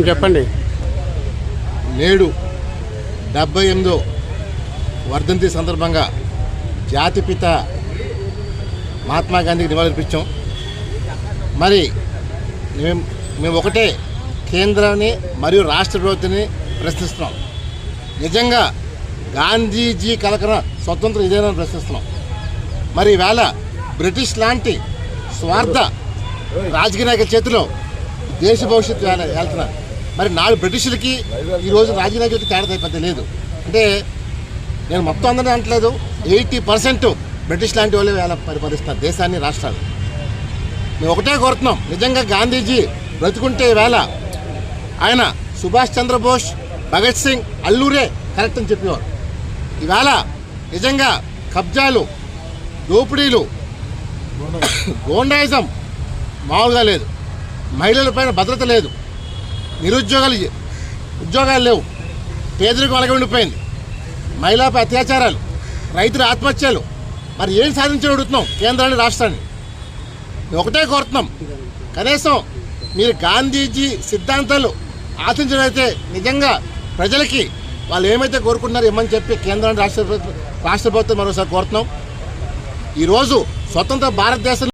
చెప్పండి. నేడు 78వ వర్ధంతి సందర్భంగా జాతిపిత మహాత్మా గాంధీకి నివాళులర్పించాం. మరి మేము ఒకటే కేంద్రాన్ని మరియు రాష్ట్ర ప్రభుత్వాన్ని ప్రశ్నిస్తున్నాం. నిజంగా గాంధీజీ కలకన స్వతంత్రం ఇదేనా ప్రశ్నిస్తున్నాం. మరి ఈవేళ బ్రిటిష్ లాంటి స్వార్థ రాజకీయ నాయకుల చేతిలో దేశ భవిష్యత్తు వెళ్తున్నారు. మరి నాలుగు బ్రిటిషులకి ఈరోజు రాజకీయ నాయకులకి తేడా పెద్ద లేదు. అంటే నేను మొత్తం అందరినీ అంటలేదు, 80% బ్రిటిష్ లాంటి వాళ్ళు వేళ పరిపాలిస్తున్నారు దేశాన్ని, రాష్ట్రాలు. మేము ఒకటే కోరుతున్నాం, నిజంగా గాంధీజీ బ్రతుకుంటే ఈవేళ ఆయన సుభాష్ చంద్రబోస్, భగత్ సింగ్, అల్లూరే కరెక్ట్ అని చెప్పేవారు. ఈవేళ నిజంగా కబ్జాలు, దోపిడీలు, గోండాయిజం మామూలుగా లేదు. మహిళలపైన భద్రత లేదు, ఉద్యోగాలు లేవు, పేదరికం అలాగే ఉండిపోయింది, మహిళలపై అత్యాచారాలు, రైతుల ఆత్మహత్యలు. మరి ఏం సాధించి అడుగుతున్నాం కేంద్రాన్ని, రాష్ట్రాన్ని? ఒకటే కోరుతున్నాం, కనీసం మీరు గాంధీజీ సిద్ధాంతాలు ఆచరించడైతే నిజంగా ప్రజలకి వాళ్ళు ఏమైతే కోరుకుంటున్నారో ఇమ్మని చెప్పి కేంద్రాన్ని, రాష్ట్ర ప్రభుత్వం మరోసారి కోరుతున్నాం. ఈరోజు స్వతంత్ర భారతదేశం